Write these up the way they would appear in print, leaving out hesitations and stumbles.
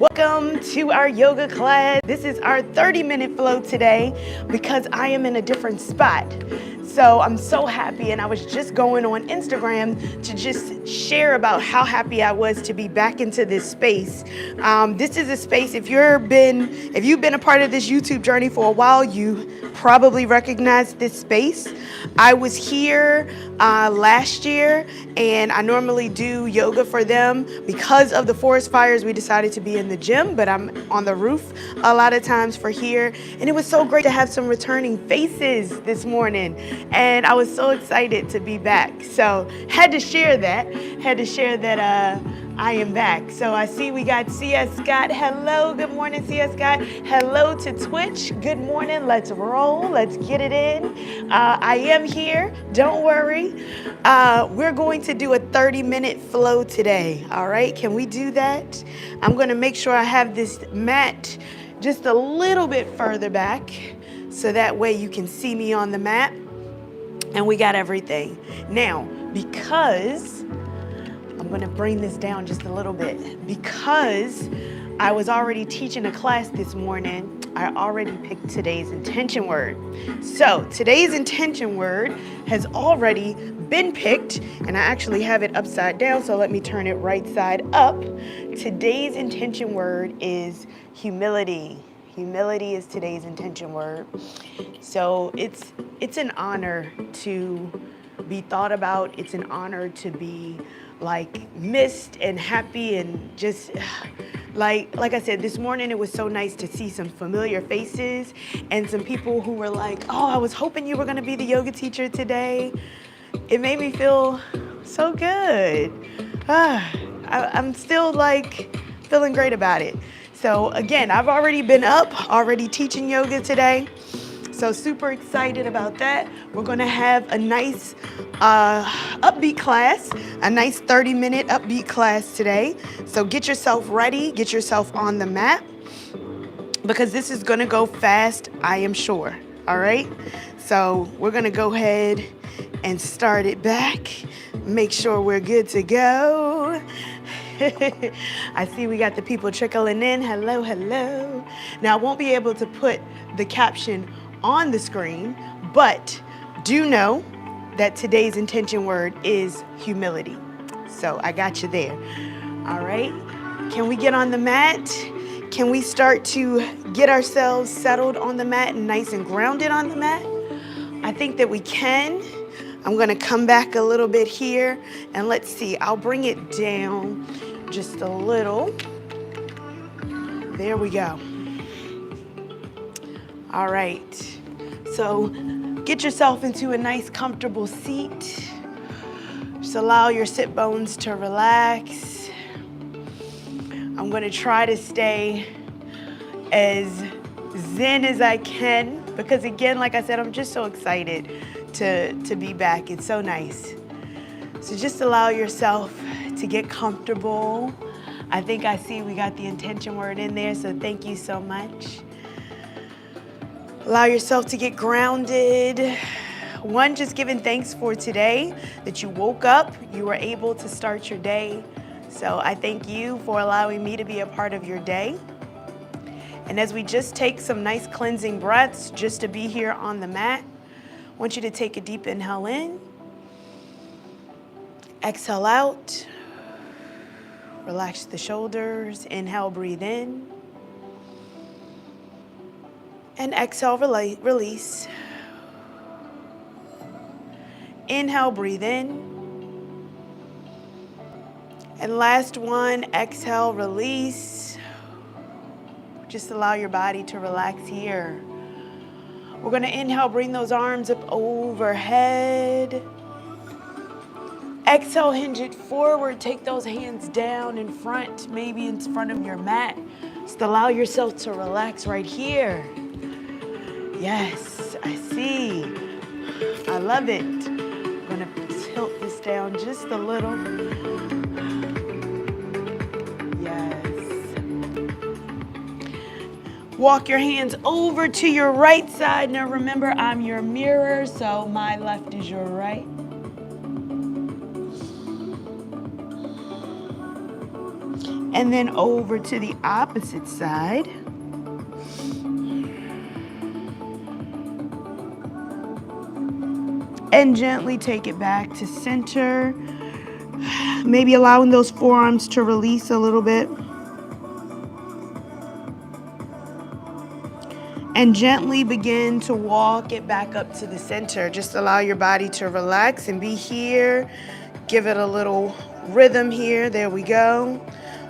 Welcome to our yoga class. This is our 30-minute flow today because I am in a different spot. So I'm so happy, and I was just going on Instagram to just share about how happy I was to be back into this space. This is a space, if you've been a part of this YouTube journey for a while, you probably recognize this space. I was here last year, and I normally do yoga for them. Because of the forest fires, we decided to be in the gym, but I'm on the roof a lot of times for here. And it was so great to have some returning faces this morning. And I was so excited to be back. So had to share that I am back. So I see we got C.S. Scott. Hello, good morning, C.S. Scott. Hello to Twitch. Good morning. Let's roll. Let's get it in. I am here. Don't worry. We're going to do a 30-minute flow today. All right. Can we do that? I'm going to make sure I have this mat just a little bit further back so that way you can see me on the mat. And we got everything. Now, because I'm going to bring this down just a little bit, because I was already teaching a class this morning, I already picked today's intention word. So today's intention word has already been picked, and I actually have it upside down, so let me turn it right side up. Today's intention word is humility. Humility is today's intention word. So it's an honor to be thought about. It's an honor to be missed and happy, and just like I said, this morning it was so nice to see some familiar faces and some people who were like, oh, I was hoping you were going to be the yoga teacher today. It made me feel so good. I'm still feeling great about it. So again, I've already been up, already teaching yoga today. So super excited about that. We're gonna have a nice upbeat class, a nice 30-minute upbeat class today. So get yourself ready, get yourself on the mat, because this is gonna go fast, I am sure, all right? So we're gonna go ahead and start it back, make sure we're good to go. I see we got the people trickling in. Hello, hello. Now, I won't be able to put the caption on the screen, but do know that today's intention word is humility. So I got you there. All right. Can we get on the mat? Can we start to get ourselves settled on the mat and nice and grounded on the mat? I think that we can. I'm going to come back a little bit here, and let's see. I'll bring it down just a little. There we go. All right. So get yourself into a nice comfortable seat. Just allow your sit bones to relax. I'm going to try to stay as zen as I can, because again, like I said, I'm just so excited to be back. It's so nice. So just allow yourself to get comfortable. I think I see we got the intention word in there, so thank you so much. Allow yourself to get grounded. One, just giving thanks for today, that you woke up, you were able to start your day. So I thank you for allowing me to be a part of your day. And as we just take some nice cleansing breaths just to be here on the mat, I want you to take a deep inhale in, exhale out, relax the shoulders, inhale, breathe in, and exhale, release. Inhale, breathe in, and last one, exhale, release. Just allow your body to relax here. We're going to inhale, bring those arms up overhead. Exhale, hinge it forward. Take those hands down in front, maybe in front of your mat. Just allow yourself to relax right here. Yes, I see. I love it. I'm going to tilt this down just a little. Walk your hands over to your right side. Now remember, I'm your mirror, so my left is your right. And then over to the opposite side. And gently take it back to center. Maybe allowing those forearms to release a little bit. And gently begin to walk it back up to the center. Just allow your body to relax and be here. Give it a little rhythm here. There we go.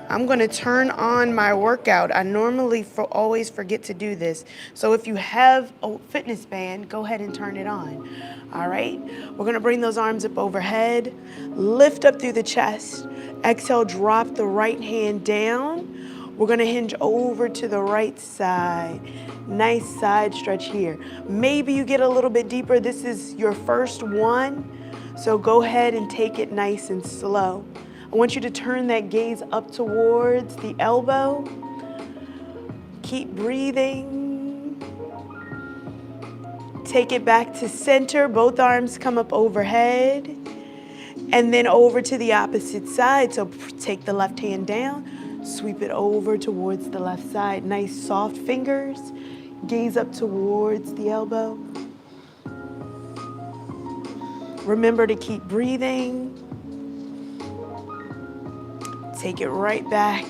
I'm going to turn on my workout. I normally always forget to do this. So if you have a fitness band, go ahead and turn it on. All right. We're going to bring those arms up overhead. Lift up through the chest. Exhale, drop the right hand down. We're going to hinge over to the right side. Nice side stretch here. Maybe you get a little bit deeper. This is your first one. So go ahead and take it nice and slow. I want you to turn that gaze up towards the elbow. Keep breathing. Take it back to center. Both arms come up overhead. And then over to the opposite side. So take the left hand down. Sweep it over towards the left side. Nice soft fingers. Gaze up towards the elbow. Remember to keep breathing. Take it right back.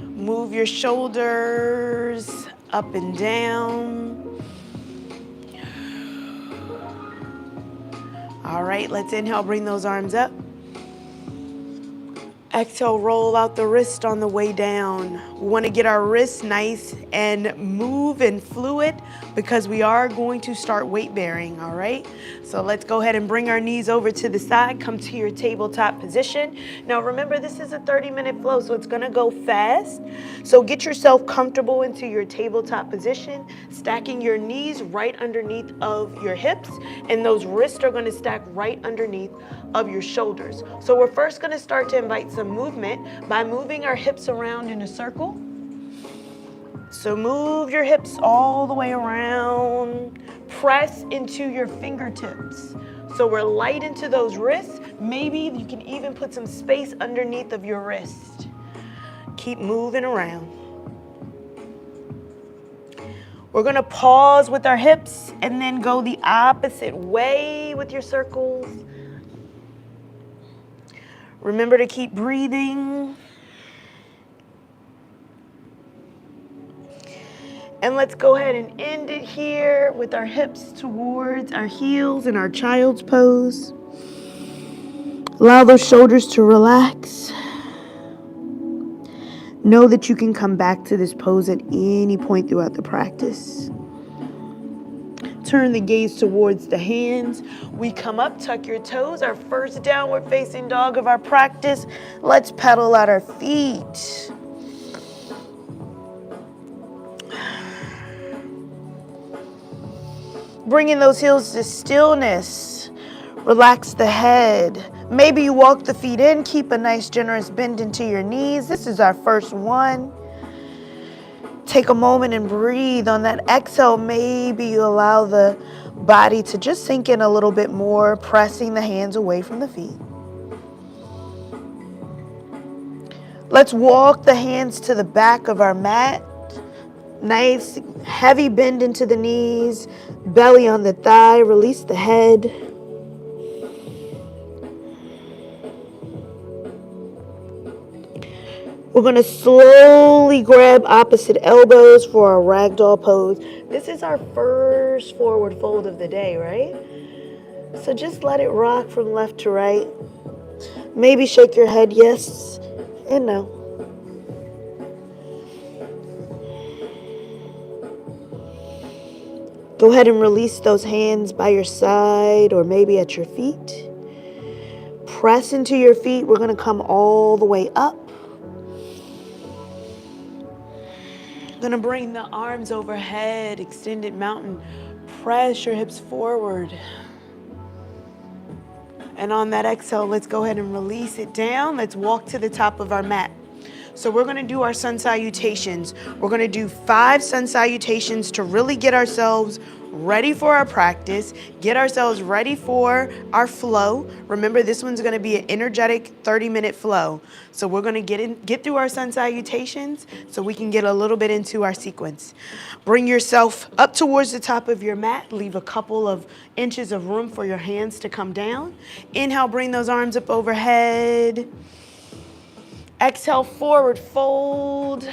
Move your shoulders up and down. All right, let's inhale, bring those arms up. Exhale, roll out the wrist on the way down. We want to get our wrists nice and move and fluid because we are going to start weight bearing, all right? So let's go ahead and bring our knees over to the side, come to your tabletop position. Now remember, this is a 30-minute flow, so it's going to go fast. So get yourself comfortable into your tabletop position, stacking your knees right underneath of your hips, and those wrists are going to stack right underneath of your shoulders. So we're first going to start to invite some movement by moving our hips around in a circle. So move your hips all the way around. Press into your fingertips. So we're light into those wrists. Maybe you can even put some space underneath of your wrist. Keep moving around. We're going to pause with our hips and then go the opposite way with your circles. Remember to keep breathing. And let's go ahead and end it here with our hips towards our heels in our child's pose. Allow those shoulders to relax. Know that you can come back to this pose at any point throughout the practice. Turn the gaze towards the hands. We come up, tuck your toes, our first downward facing dog of our practice. Let's pedal out our feet. Bringing those heels to stillness. Relax the head. Maybe you walk the feet in, keep a nice generous bend into your knees. This is our first one. Take a moment and breathe. On that exhale, maybe you allow the body to just sink in a little bit more, pressing the hands away from the feet. Let's walk the hands to the back of our mat. Nice, heavy bend into the knees, belly on the thigh, release the head. We're going to slowly grab opposite elbows for our ragdoll pose. This is our first forward fold of the day, right? So just let it rock from left to right. Maybe shake your head yes and no. Go ahead and release those hands by your side or maybe at your feet. Press into your feet. We're going to come all the way up. Going to bring the arms overhead, extended mountain. Press your hips forward. And on that exhale, let's go ahead and release it down. Let's walk to the top of our mat. So we're going to do our sun salutations. We're going to do 5 sun salutations to really get ourselves ready for our practice, get ourselves ready for our flow. Remember, this one's going to be an energetic 30-minute flow. So we're going to get through our sun salutations so we can get a little bit into our sequence. Bring yourself up towards the top of your mat. Leave a couple of inches of room for your hands to come down. Inhale, bring those arms up overhead. Exhale, forward fold.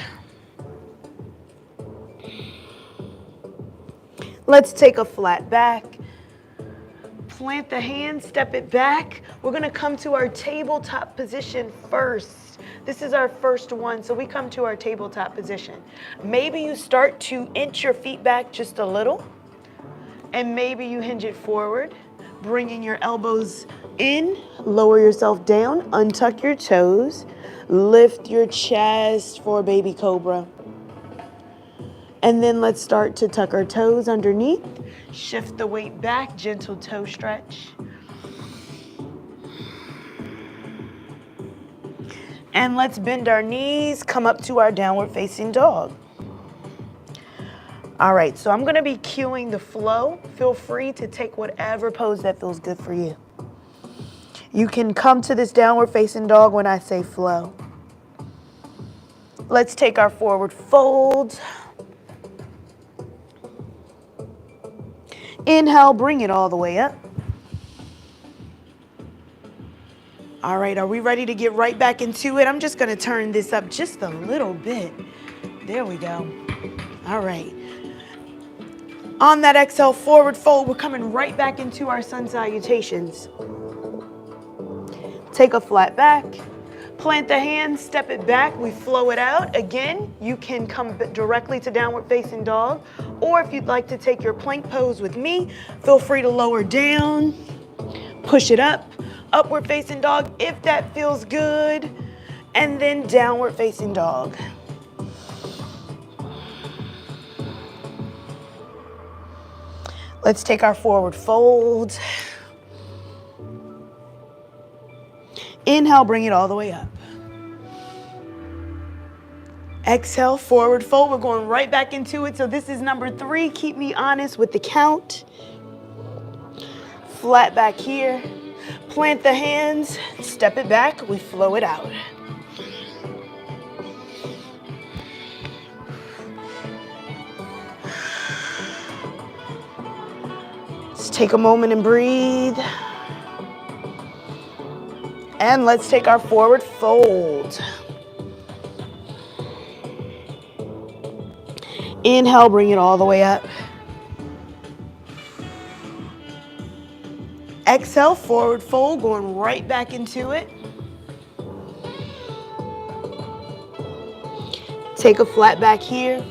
Let's take a flat back. Plant the hand, step it back. We're gonna come to our tabletop position first. This is our first one, so we come to our tabletop position. Maybe you start to inch your feet back just a little, and maybe you hinge it forward, bringing your elbows in, lower yourself down, untuck your toes, lift your chest for baby cobra. And then let's start to tuck our toes underneath. Shift the weight back, gentle toe stretch. And let's bend our knees, come up to our downward facing dog. All right, so I'm gonna be cueing the flow. Feel free to take whatever pose that feels good for you. You can come to this downward facing dog when I say flow. Let's take our forward fold. Inhale, bring it all the way up. All right, are we ready to get right back into it? I'm just gonna turn this up just a little bit. There we go. All right. On that exhale, forward fold, we're coming right back into our sun salutations. Take a flat back. Plant the hands, step it back, we flow it out. Again, you can come directly to downward facing dog, or if you'd like to take your plank pose with me, feel free to lower down, push it up, upward facing dog if that feels good, and then downward facing dog. Let's take our forward fold. Inhale, bring it all the way up. Exhale, forward fold. We're going right back into it. So this is number 3. Keep me honest with the count. Flat back here. Plant the hands, step it back, we flow it out. Let's take a moment and breathe. And let's take our forward fold. Inhale, bring it all the way up. Exhale, forward fold, going right back into it. Take a flat back here.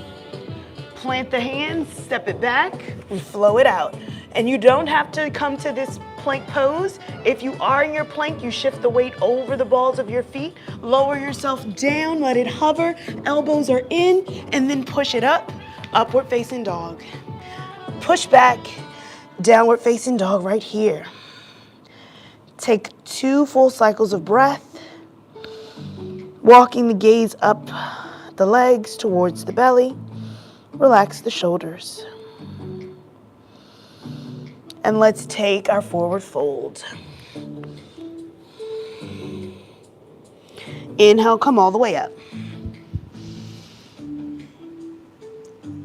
Plant the hands, step it back, and flow it out. And you don't have to come to this plank pose. If you are in your plank, you shift the weight over the balls of your feet, lower yourself down, let it hover, elbows are in, and then push it up, upward facing dog. Push back, downward facing dog right here. Take 2 full cycles of breath, walking the gaze up the legs towards the belly. Relax the shoulders. And let's take our forward fold. Inhale, come all the way up.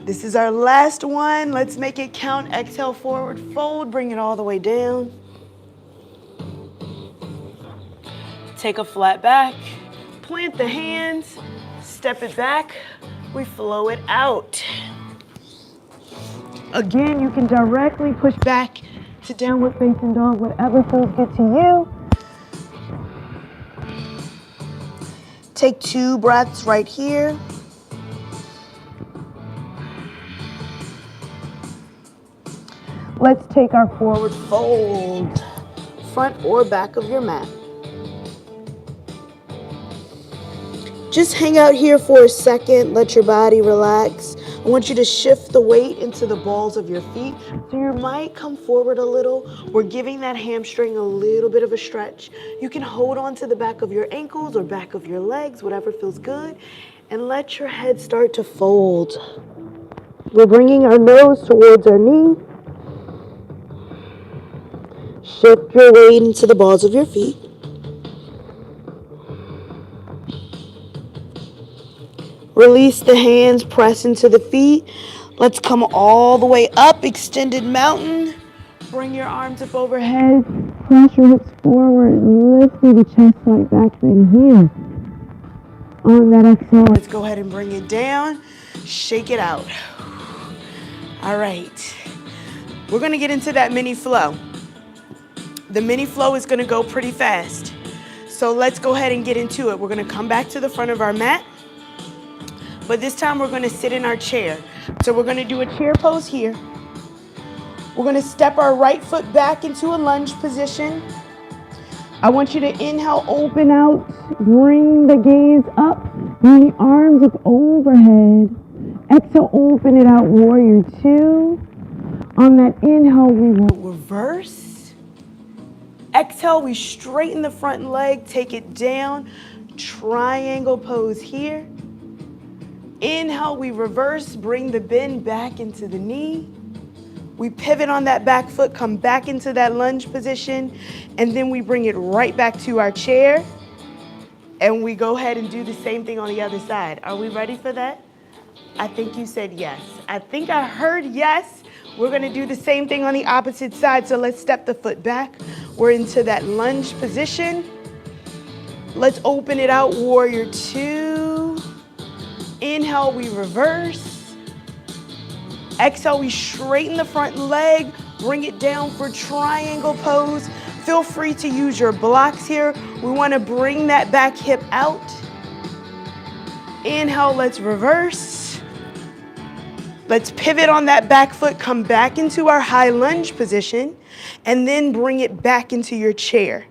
This is our last one. Let's make it count. Exhale, forward fold, bring it all the way down. Take a flat back, plant the hands, step it back, we flow it out. Again, you can directly push back to downward facing dog, whatever feels good to you. Take 2 breaths right here. Let's take our forward fold, front or back of your mat. Just hang out here for a second, let your body relax. I want you to shift the weight into the balls of your feet. So you might come forward a little. We're giving that hamstring a little bit of a stretch. You can hold on to the back of your ankles or back of your legs, whatever feels good, and let your head start to fold. We're bringing our nose towards our knee. Shift your weight into the balls of your feet. Release the hands, press into the feet. Let's come all the way up, extended mountain. Bring your arms up overhead. Press your hips forward, lift through the chest like back bend here. On that exhale, let's go ahead and bring it down. Shake it out. All right. We're going to get into that mini flow. The mini flow is going to go pretty fast. So let's go ahead and get into it. We're going to come back to the front of our mat. But this time we're going to sit in our chair. So we're going to do a chair pose here. We're going to step our right foot back into a lunge position. I want you to inhale, open out, bring the gaze up, bring the arms up overhead. Exhale, open it out, warrior two. On that inhale, we will reverse. Exhale, we straighten the front leg, take it down, triangle pose here. Inhale, we reverse, bring the bend back into the knee. We pivot on that back foot, come back into that lunge position, and then we bring it right back to our chair. And we go ahead and do the same thing on the other side. Are we ready for that? I think you said yes. I think I heard yes. We're gonna do the same thing on the opposite side. So let's step the foot back. We're into that lunge position. Let's open it out, warrior two. Inhale, we reverse. Exhale, we straighten the front leg, bring it down for triangle pose. Feel free to use your blocks here. We want to bring that back hip out. Inhale, let's reverse. Let's pivot on that back foot, come back into our high lunge position, and then bring it back into your chair.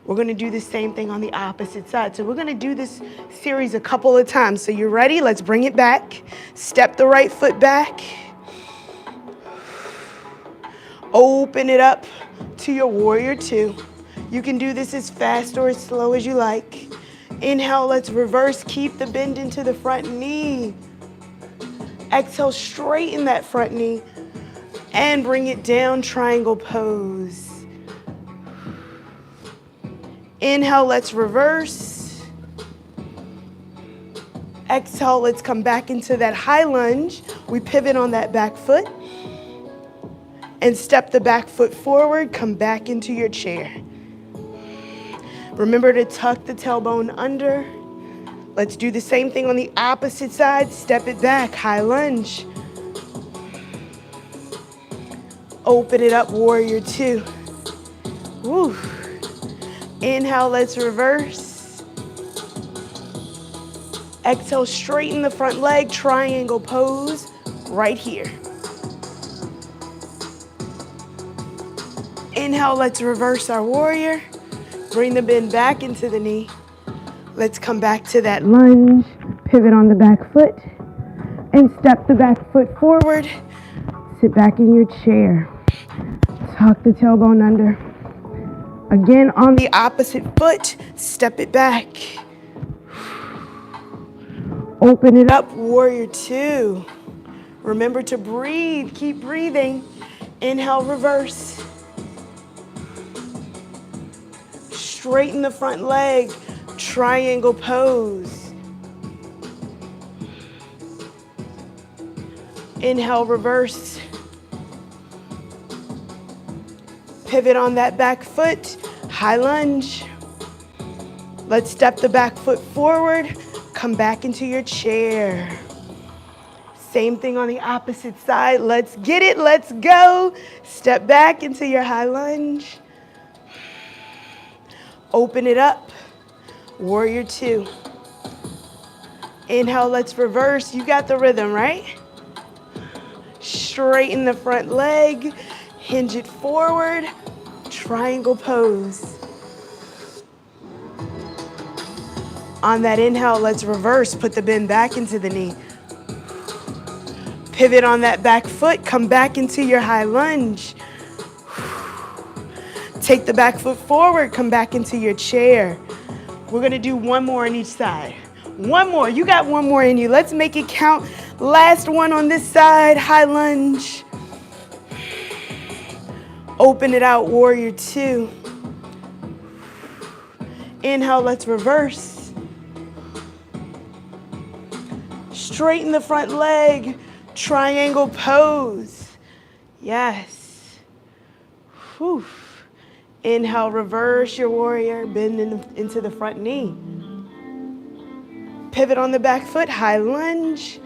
We're going to do the same thing on the opposite side. So we're going to do this series a couple of times. So you're ready? Let's bring it back. Step the right foot back. Open it up to your warrior two. You can do this as fast or as slow as you like. Inhale, let's reverse. Keep the bend into the front knee. Exhale, straighten that front knee and bring it down, triangle pose. Inhale, let's reverse. Exhale, let's come back into that high lunge. We pivot on that back foot and step the back foot forward, come back into your chair. Remember to tuck the tailbone under. Let's do the same thing on the opposite side. Step it back, high lunge. Open it up, warrior two. Woo. Inhale, let's reverse. Exhale, straighten the front leg, triangle pose right here. Inhale, let's reverse our warrior. Bring the bend back into the knee. Let's come back to that lunge. Pivot on the back foot and step the back foot forward. Sit back in your chair. Tuck the tailbone under. Again, on the opposite foot, step it back. Open it up, warrior two. Remember to breathe, keep breathing. Inhale, reverse. Straighten the front leg, triangle pose. Inhale, reverse. Pivot on that back foot, high lunge. Let's step the back foot forward, come back into your chair. Same thing on the opposite side. Let's get it, let's go. Step back into your high lunge. Open it up, warrior two. Inhale, let's reverse. You got the rhythm, right? Straighten the front leg, hinge it forward, triangle pose. On that inhale, let's reverse. Put the bend back into the knee. Pivot on that back foot. Come back into your high lunge. Take the back foot forward. Come back into your chair. We're going to do one more on each side. One more. You got one more in you. Let's make it count. Last one on this side. High lunge. Open it out, warrior two. Inhale, let's reverse. Straighten the front leg. Triangle pose. Yes. Whew. Inhale, reverse your warrior. Bend into the front knee. Pivot on the back foot, high lunge.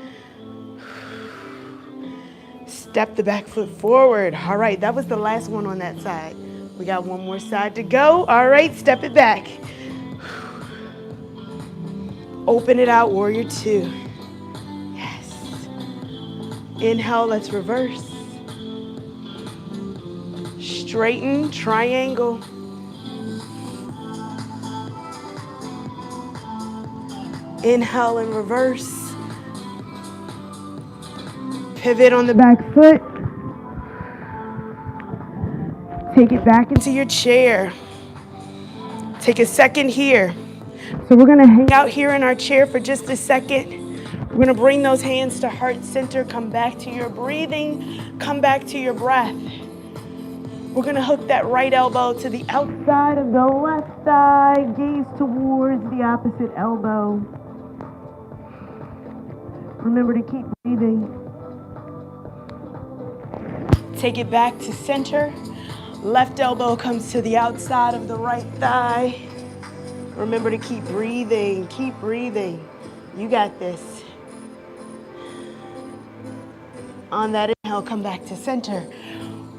Step the back foot forward. All right, that was the last one on that side. We got one more side to go. All right, step it back. Open it out, warrior two. Yes. Inhale, let's reverse. Straighten, triangle. Inhale and reverse. Pivot on the back foot. Take it back into your chair. Take a second here. So we're going to hang out here in our chair for just a second. We're going to bring those hands to heart center. Come back to your breathing. Come back to your breath. We're going to hook that right elbow to the outside of the left thigh. Gaze towards the opposite elbow. Remember to keep breathing. Take it back to center. Left elbow comes to the outside of the right thigh. Remember to keep breathing. Keep breathing. You got this. On that inhale, come back to center.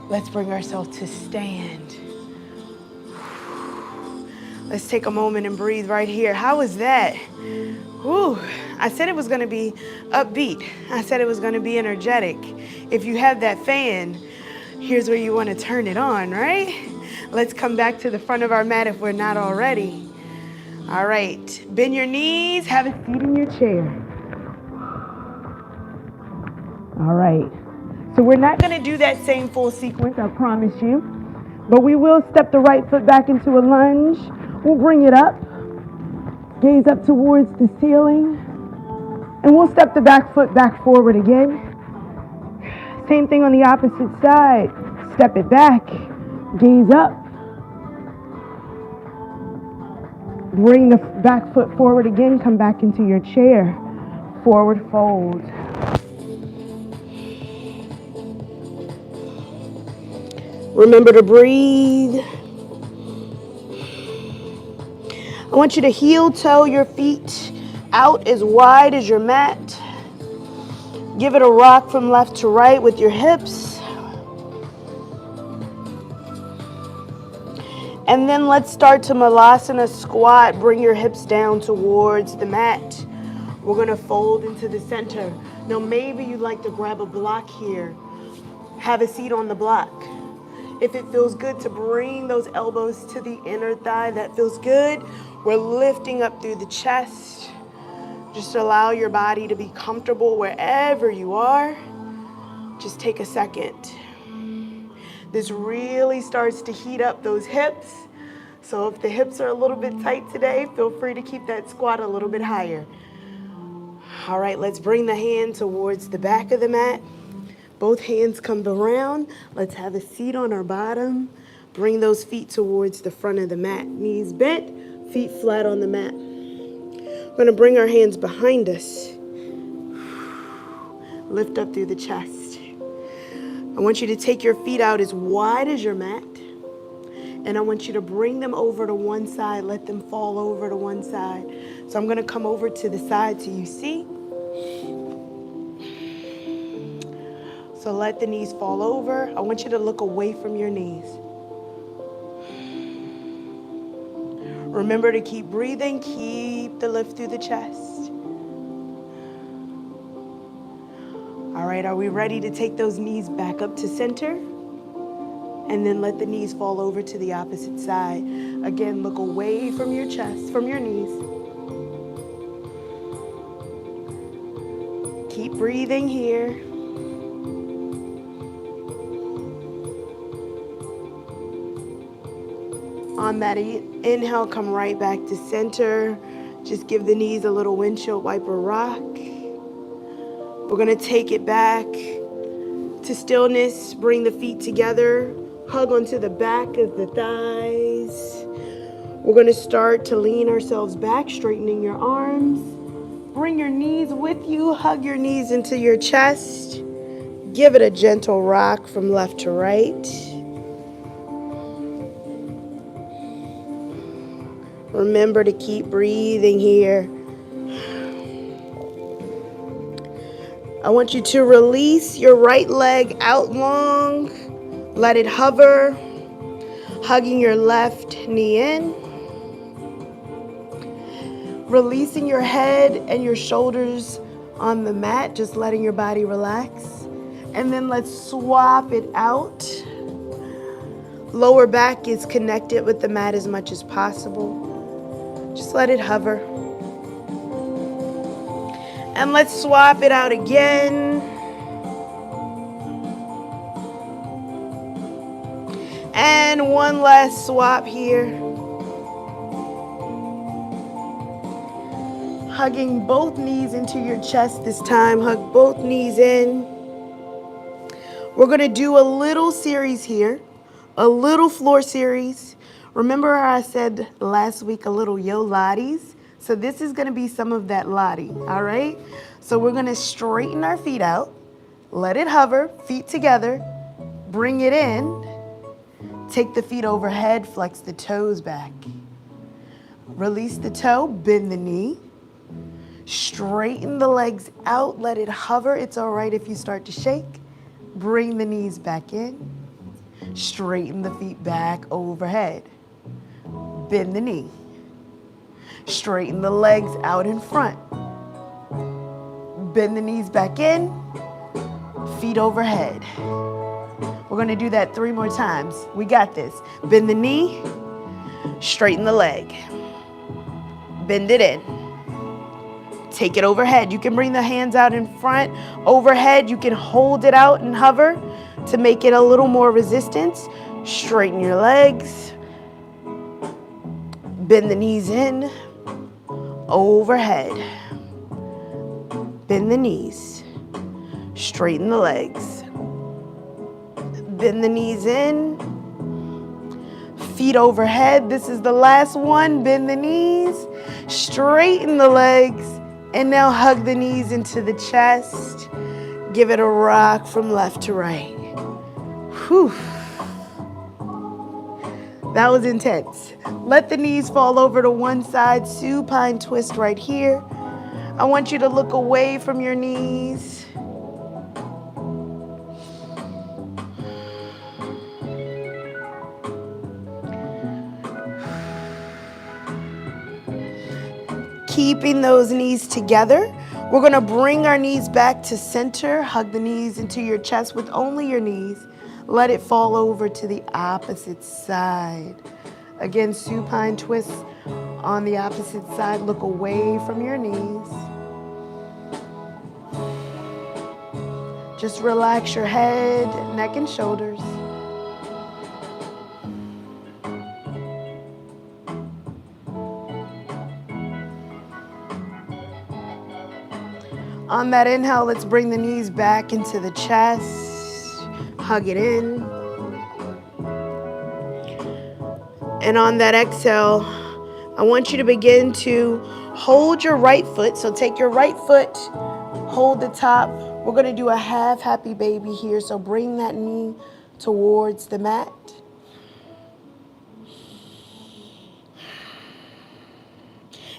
Let's bring ourselves to stand. Let's take a moment and breathe right here. How was that? Whew. I said it was going to be upbeat. I said it was going to be energetic. If you have that fan, here's where you want to turn it on, right? Let's come back to the front of our mat if we're not already. All right. Bend your knees. Have a seat in your chair. All right. So we're not going to do that same full sequence, I promise you. But we will step the right foot back into a lunge. We'll bring it up. Gaze up towards the ceiling. And we'll step the back foot back forward again. Same thing on the opposite side. Step it back. Gaze up. Bring the back foot forward again. Come back into your chair. Forward fold. Remember to breathe. I want you to heel toe your feet out as wide as your mat. Give it a rock from left to right with your hips. And then let's start to Malasana squat. Bring your hips down towards the mat. We're going to fold into the center. Now maybe you'd like to grab a block here. Have a seat on the block. If it feels good to bring those elbows to the inner thigh, that feels good. We're lifting up through the chest. Just allow your body to be comfortable wherever you are. Just take a second. This really starts to heat up those hips. So if the hips are a little bit tight today, feel free to keep that squat a little bit higher. All right, let's bring the hand towards the back of the mat. Both hands come around. Let's have a seat on our bottom. Bring those feet towards the front of the mat. Knees bent, feet flat on the mat. We're going to bring our hands behind us. Lift up through the chest. I want you to take your feet out as wide as your mat. And I want you to bring them over to one side. Let them fall over to one side. So I'm going to come over to the side so you see. So let the knees fall over. I want you to look away from your knees. Remember to keep breathing. Keep the lift through the chest. All right, are we ready to take those knees back up to center? And then let the knees fall over to the opposite side. Again, look away from your chest, from your knees. Keep breathing here. On that inhale, come right back to center. Just give the knees a little windshield wiper rock. We're going to take it back to stillness. Bring the feet together. Hug onto the back of the thighs. We're going to start to lean ourselves back, straightening your arms. Bring your knees with you. Hug your knees into your chest. Give it a gentle rock from left to right. Remember to keep breathing here. I want you to release your right leg out long. Let it hover, hugging your left knee in. Releasing your head and your shoulders on the mat, just letting your body relax. And then let's swap it out. Lower back is connected with the mat as much as possible. Just let it hover. And let's swap it out again. And one last swap here. Hugging both knees into your chest this time. Hug both knees in. We're going to do a little series here. A little floor series. Remember how I said last week a little yo Lotties? So this is going to be some of that Lottie, all right? So we're going to straighten our feet out. Let it hover, feet together. Bring it in. Take the feet overhead, flex the toes back. Release the toe, bend the knee. Straighten the legs out, let it hover. It's all right if you start to shake. Bring the knees back in. Straighten the feet back overhead. Bend the knee. Straighten the legs out in front. Bend the knees back in. Feet overhead. We're going to do that 3 more times. We got this. Bend the knee. Straighten the leg. Bend it in. Take it overhead. You can bring the hands out in front. Overhead, you can hold it out and hover to make it a little more resistance. Straighten your legs. Bend the knees in. Overhead. Bend the knees. Straighten the legs. Bend the knees in. Feet overhead. This is the last one. Bend the knees. Straighten the legs. And now hug the knees into the chest. Give it a rock from left to right. Whew. That was intense. Let the knees fall over to one side. Supine twist right here. I want you to look away from your knees. Keeping those knees together. We're going to bring our knees back to center. Hug the knees into your chest with only your knees. Let it fall over to the opposite side. Again, supine twist on the opposite side. Look away from your knees. Just relax your head, neck, and shoulders. On that inhale, let's bring the knees back into the chest. Hug it in. And on that exhale, I want you to begin to hold your right foot. So take your right foot, hold the top. We're going to do a half happy baby here. So bring that knee towards the mat.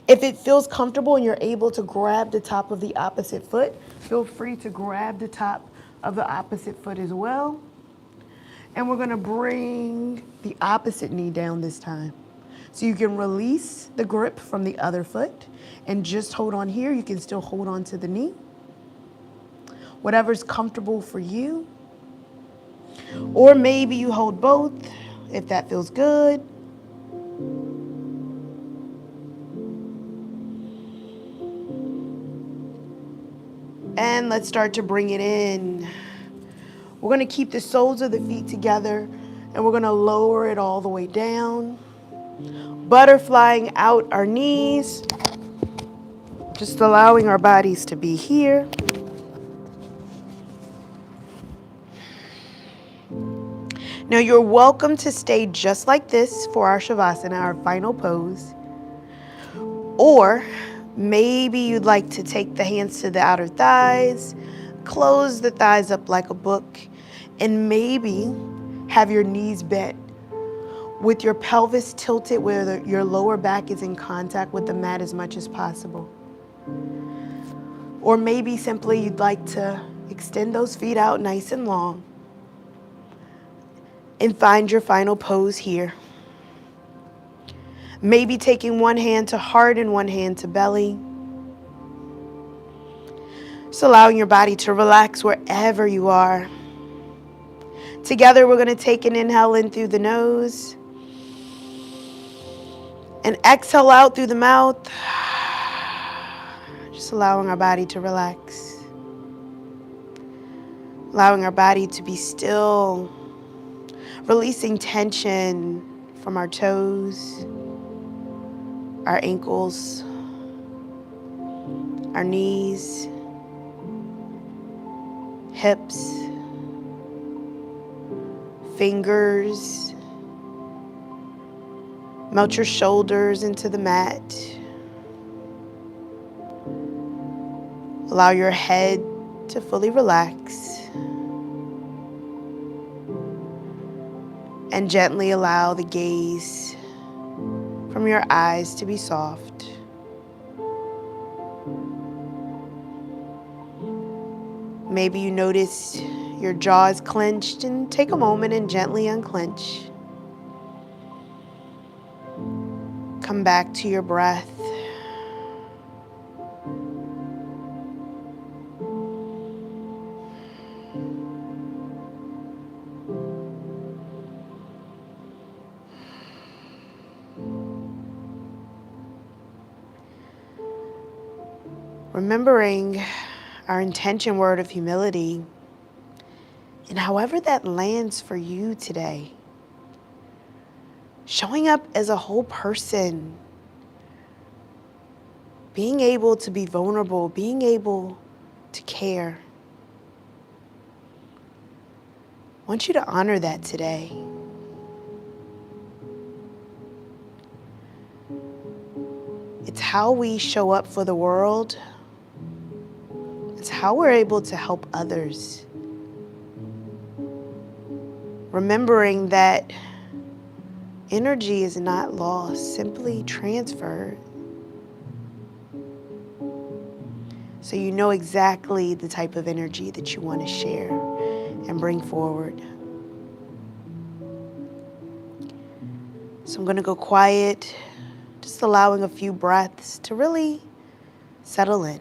If it feels comfortable and you're able to grab the top of the opposite foot, feel free to grab the top of the opposite foot as well. And we're going to bring the opposite knee down this time. So you can release the grip from the other foot and just hold on here. You can still hold on to the knee. Whatever's comfortable for you. Or maybe you hold both if that feels good. And let's start to bring it in. We're going to keep the soles of the feet together and we're going to lower it all the way down. Butterflying out our knees, just allowing our bodies to be here. Now you're welcome to stay just like this for our Savasana, our final pose. Or maybe you'd like to take the hands to the outer thighs, close the thighs up like a book, and maybe have your knees bent with your pelvis tilted where your lower back is in contact with the mat as much as possible. Or maybe simply you'd like to extend those feet out nice and long and find your final pose here. Maybe taking one hand to heart and one hand to belly. Just allowing your body to relax wherever you are. Together, we're going to take an inhale in through the nose and exhale out through the mouth. Just allowing our body to relax. Allowing our body to be still. Releasing tension from our toes, our ankles, our knees, hips, fingers. Melt your shoulders into the mat. Allow your head to fully relax. And gently allow the gaze from your eyes to be soft. Maybe you notice your jaw is clenched, and take a moment and gently unclench. Come back to your breath. Remembering our intention word of humility, and however that lands for you today, showing up as a whole person, being able to be vulnerable, being able to care. I want you to honor that today. It's how we show up for the world. It's how we're able to help others. Remembering that energy is not lost, simply transferred. So you know exactly the type of energy that you want to share and bring forward. So I'm going to go quiet, just allowing a few breaths to really settle in.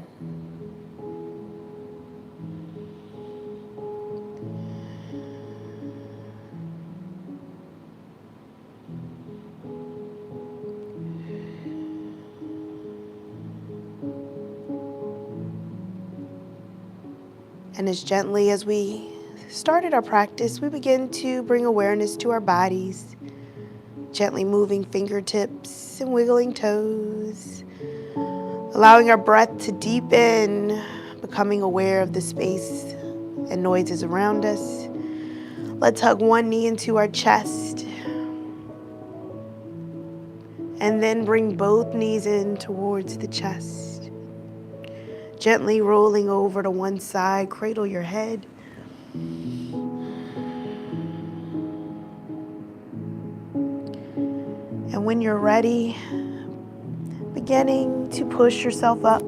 And as gently as we started our practice, we begin to bring awareness to our bodies, gently moving fingertips and wiggling toes, allowing our breath to deepen, becoming aware of the space and noises around us. Let's hug one knee into our chest, and then bring both knees in towards the chest. Gently rolling over to one side, cradle your head. And when you're ready, beginning to push yourself up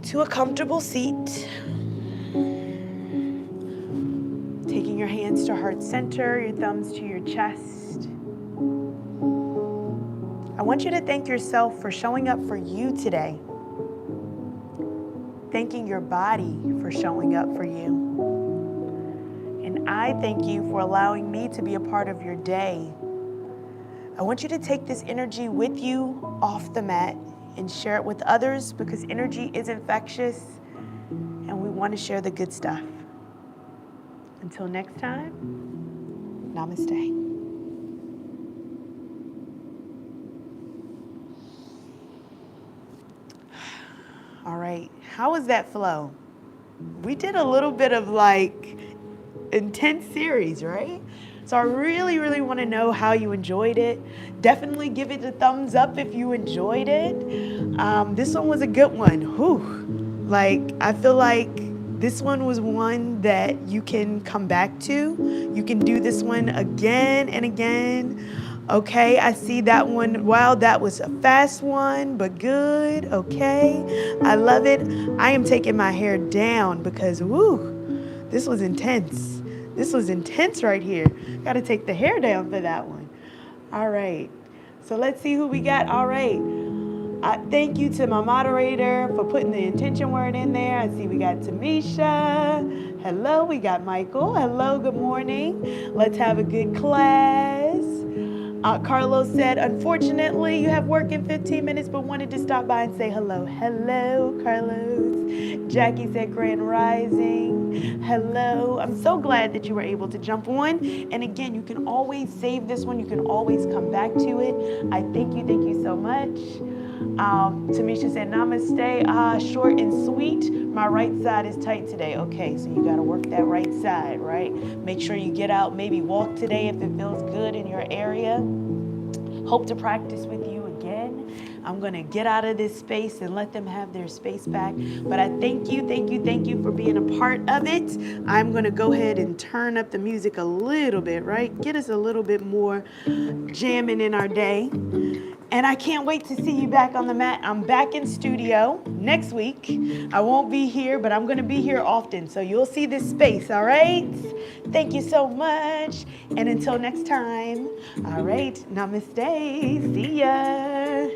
to a comfortable seat. Taking your hands to heart center, your thumbs to your chest. I want you to thank yourself for showing up for you today. Thanking your body for showing up for you. And I thank you for allowing me to be a part of your day. I want you to take this energy with you off the mat and share it with others, because energy is infectious and we want to share the good stuff. Until next time, namaste. All right, how was that flow? We did a little bit of like intense series, right? So I really, really want to know how you enjoyed it. Definitely give it a thumbs up if you enjoyed it. This one was a good one. Whew. Like, I feel like this one was one that you can come back to. You can do this one again and again. Okay, I see that one. Wow, that was a fast one, but good. Okay, I love it. I am taking my hair down because, woo, this was intense. This was intense right here. Got to take the hair down for that one. All right, so let's see who we got. All right. Thank you to my moderator for putting the intention word in there. I see we got Tamisha. Hello, we got Michael. Hello, good morning. Let's have a good class. Carlos said, unfortunately, you have work in 15 minutes, but wanted to stop by and say hello. Hello, Carlos. Jackie said, Grand Rising. Hello. I'm so glad that you were able to jump on. And again, you can always save this one. You can always come back to it. I thank you so much. Tamisha said, namaste, short and sweet. My right side is tight today. Okay, so you got to work that right side, right? Make sure you get out, maybe walk today if it feels good in your area. Hope to practice with you again. I'm going to get out of this space and let them have their space back. But I thank you for being a part of it. I'm going to go ahead and turn up the music a little bit, right? Get us a little bit more jamming in our day. And I can't wait to see you back on the mat. I'm back in studio next week. I won't be here, but I'm going to be here often. So you'll see this space, all right? Thank you so much. And until next time, all right, namaste. See ya.